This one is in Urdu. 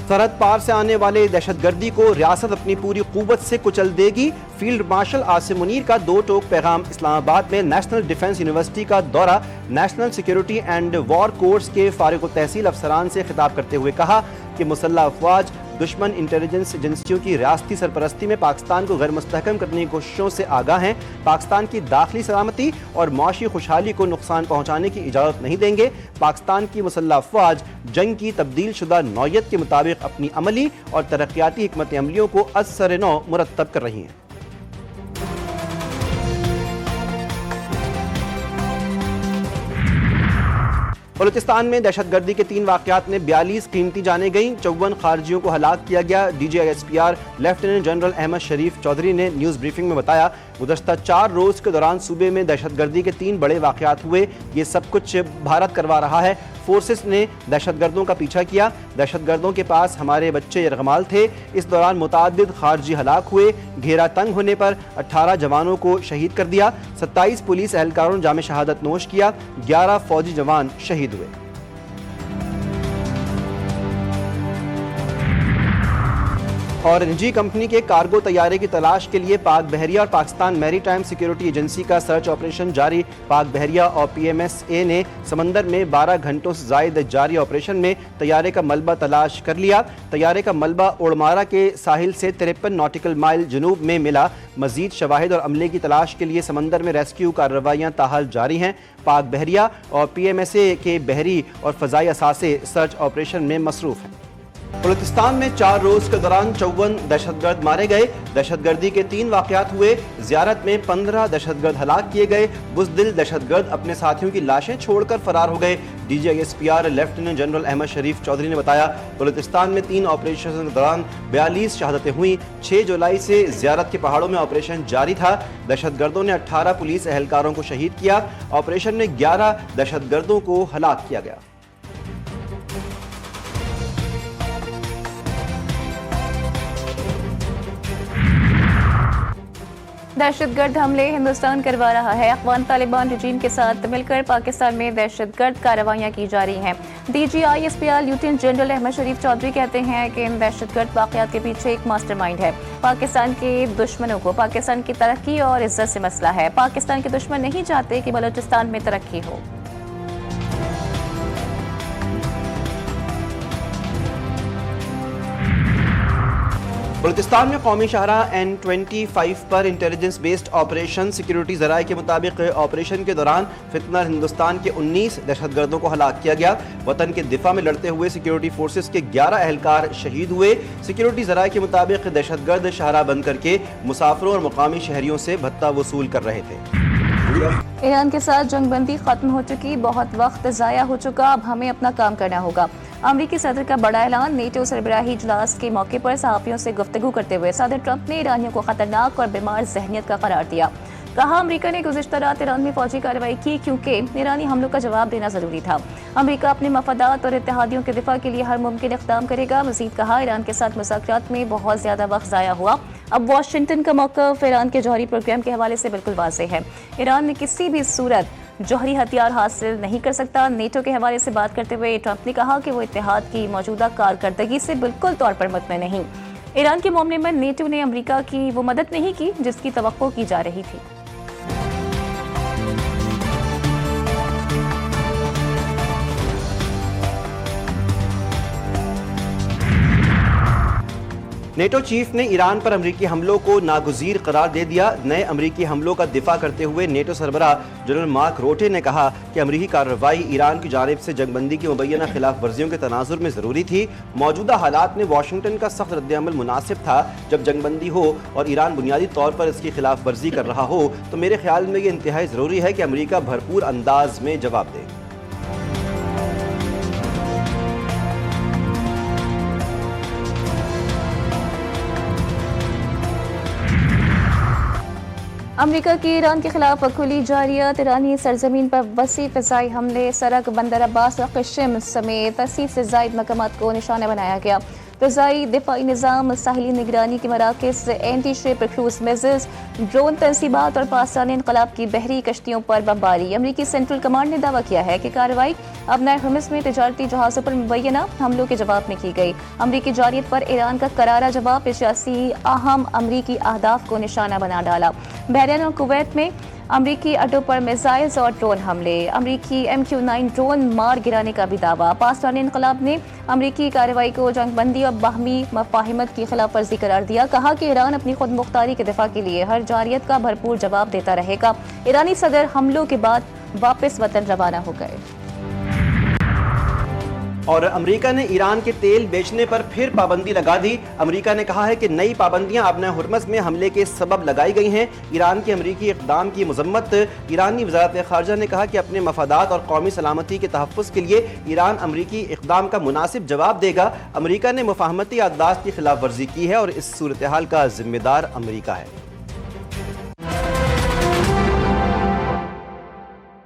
سرحد پار سے آنے والے دہشت گردی کو ریاست اپنی پوری قوت سے کچل دے گی۔ فیلڈ مارشل عاصم منیر کا دو ٹوک پیغام۔ اسلام آباد میں نیشنل ڈیفنس یونیورسٹی کا دورہ۔ National security and war course کے فارغ التحصیل افسران سے خطاب کرتے ہوئے کہا کہ مسلح افواج دشمن انٹیلیجنس ایجنسیوں کی ریاستی سرپرستی میں پاکستان کو غیر مستحکم کرنے کی کوششوں سے آگاہ ہیں۔ پاکستان کی داخلی سلامتی اور معاشی خوشحالی کو نقصان پہنچانے کی اجازت نہیں دیں گے۔ پاکستان کی مسلح افواج جنگ کی تبدیل شدہ نوعیت کے مطابق اپنی عملی اور ترقیاتی حکمت عملیوں کو از سر نو مرتب کر رہی ہیں۔ بلوچستان میں دہشت گردی کے 3 واقعات میں 42 قیمتی جانیں گئیں، 54 خارجیوں کو ہلاک کیا گیا۔ D G I S P R lieutenant general Ahmed Sharif Chaudhry نے نیوز بریفنگ میں بتایا گزشتہ 4 روز کے دوران صوبے میں دہشت گردی کے 3 بڑے واقعات ہوئے۔ یہ سب کچھ بھارت کروا رہا ہے۔ فورسز نے دہشت گردوں کا پیچھا کیا۔ دہشت گردوں کے پاس ہمارے بچے یرغمال تھے۔ اس دوران متعدد خارجی ہلاک ہوئے۔ گھیرا تنگ ہونے پر 18 جوانوں کو شہید کر دیا۔ 27 پولیس اہلکاروں نے جام شہادت نوش کیا۔ 11 فوجی جوان شہید ہوئے۔ اور نجی کمپنی کے کارگو طیارے کی تلاش کے لیے پاک بحریہ اور پاکستان میری ٹائم سیکیورٹی ایجنسی کا سرچ آپریشن جاری۔ پاک بحریہ اور پی ایم ایس اے نے سمندر میں 12 گھنٹوں سے زائد جاری آپریشن میں طیارے کا ملبہ تلاش کر لیا۔ طیارے کا ملبہ اوڑمارا کے ساحل سے 53 ناٹیکل مائل جنوب میں ملا۔ مزید شواہد اور عملے کی تلاش کے لیے سمندر میں ریسکیو کارروائیاں تاحال جاری ہیں۔ پاک بحریہ اور پی ایم ایس اے کے بحری اور فضائی اثاثے سرچ آپریشن میں مصروف ہیں۔ بلوچستان میں 4 روز کے دوران 54 دہشت گرد مارے گئے۔ دہشت گردی کے 3 واقعات ہوئے۔ زیارت میں 15 دہشت گرد ہلاک کیے گئے۔ بزدل دہشت گرد اپنے ساتھیوں کی لاشیں چھوڑ کر فرار ہو گئے۔ D G I S P R lieutenant general Ahmed Sharif Chaudhry نے بتایا بلوچستان میں 3 آپریشن کے دوران 42 شہادتیں ہوئیں۔ 6 جولائی سے زیارت کے پہاڑوں میں آپریشن جاری تھا۔ دہشت گردوں نے 18 پولیس اہلکاروں کو شہید کیا۔ آپریشن میں 11 دہشت گردوں کو ہلاک کیا گیا۔ دہشت گرد حملے ہندوستان کروا رہا ہے۔ افغان طالبان رجیم کے ساتھ مل کر پاکستان میں دہشت گرد کارروائیاں کی جا رہی ہیں۔ D G I S P R lieutenant general Ahmed Sharif Chaudhry کہتے ہیں کہ ان دہشت گرد واقعات کے پیچھے ایک ماسٹر مائنڈ ہے۔ پاکستان کے دشمنوں کو پاکستان کی ترقی اور عزت سے مسئلہ ہے۔ پاکستان کے دشمن نہیں چاہتے کہ بلوچستان میں ترقی ہو۔ بلوچستان میں قومی شاہراہ N25 پر انٹیلیجنس بیسڈ آپریشن۔ سیکیورٹی ذرائع کے مطابق آپریشن کے دوران فتنہ ہندوستان کے 19 دہشت گردوں کو ہلاک کیا گیا۔ وطن کے دفاع میں لڑتے ہوئے سیکیورٹی فورسز کے 11 اہلکار شہید ہوئے۔ سیکیورٹی ذرائع کے مطابق دہشت گرد شاہراہ بند کر کے مسافروں اور مقامی شہریوں سے بھتہ وصول کر رہے تھے۔ ایران کے ساتھ جنگ بندی ختم ہو چکی، بہت وقت ضائع ہو چکا، اب ہمیں اپنا کام کرنا ہوگا۔ امریکی صدر کا بڑا اعلان۔ نیٹو سربراہی اجلاس کے موقع پر صحافیوں سے گفتگو کرتے ہوئے صدر ٹرمپ نے ایرانیوں کو خطرناک اور بیمار ذہنیت کا قرار دیا۔ کہا امریکہ نے گزشتہ رات ایران میں فوجی کارروائی کی کیونکہ ایرانی حملوں کا جواب دینا ضروری تھا۔ امریکہ اپنے مفادات اور اتحادیوں کے دفاع کے لیے ہر ممکن اقدام کرے گا۔ مزید کہا ایران کے ساتھ مذاکرات میں بہت زیادہ وقت ضائع ہوا، اب واشنگٹن کا موقف ایران کے جوہری پروگرام کے حوالے سے بالکل واضح ہے۔ ایران نے کسی بھی صورت جوہری ہتھیار حاصل نہیں کر سکتا۔ نیٹو کے حوالے سے بات کرتے ہوئے ٹرمپ نے کہا کہ وہ اتحاد کی موجودہ کارکردگی سے بالکل طور پر مطمئن نہیں۔ ایران کے معاملے میں نیٹو نے امریکہ کی وہ مدد نہیں کی جس کی توقع کی جا رہی تھی۔ نیٹو چیف نے ایران پر امریکی حملوں کو ناگزیر قرار دے دیا۔ نئے امریکی حملوں کا دفاع کرتے ہوئے نیٹو سربراہ جنرل مارک روٹے نے کہا کہ امریکی کارروائی ایران کی جانب سے جنگ بندی کی مبینہ خلاف ورزیوں کے تناظر میں ضروری تھی۔ موجودہ حالات میں واشنگٹن کا سخت رد عمل مناسب تھا۔ جب جنگ بندی ہو اور ایران بنیادی طور پر اس کی خلاف ورزی کر رہا ہو تو میرے خیال میں یہ انتہائی ضروری ہے کہ امریکہ بھرپور انداز میں جواب دے۔ امریکہ کی ایران کے خلاف کھلی جارحیت، ایرانی سرزمین پر وسیع فضائی حملے، سڑک، بندر عباس اور قشم سمیت 80 سے زائد مقامات کو نشانہ بنایا گیا۔ فضائی دفاعی نظام، ساحلی نگرانی کے مراکز، اینٹی شپ کروز میزائلز، ڈرون تنصیبات اور پاسداران انقلاب کی بحری کشتیوں پر بمباری۔ امریکی سینٹرل کمانڈ نے دعویٰ کیا ہے کہ کارروائی ابنائے ہرمز میں تجارتی جہازوں پر مبینہ حملوں کے جواب میں کی گئی۔ امریکی جارحیت پر ایران کا کرارا جواب 85 اہم امریکی اہداف کو نشانہ بنا ڈالا۔ بحرین اور کویت میں امریکی اڈوں پر میزائلز اور ڈرون حملے، امریکی MQ-9 ڈرون مار گرانے کا بھی دعویٰ۔ پاسداران انقلاب نے امریکی کارروائی کو جنگ بندی اور باہمی مفاہمت کی خلاف ورزی قرار دیا، کہا کہ ایران اپنی خود مختاری کے دفاع کے لیے ہر جارحیت کا بھرپور جواب دیتا رہے گا۔ ایرانی صدر حملوں کے بعد واپس وطن روانہ ہو گئے۔ اور امریکہ نے ایران کے تیل بیچنے پر پھر پابندی لگا دی۔ امریکہ نے کہا ہے کہ نئی پابندیاں ابنائے ہرمز میں حملے کے سبب لگائی گئی ہیں۔ ایران کے امریکی اقدام کی مذمت۔ ایرانی وزارت خارجہ نے کہا کہ اپنے مفادات اور قومی سلامتی کے تحفظ کے لیے ایران امریکی اقدام کا مناسب جواب دے گا۔ امریکہ نے مفاہمتی اعداد کی خلاف ورزی کی ہے اور اس صورتحال کا ذمہ دار امریکہ ہے۔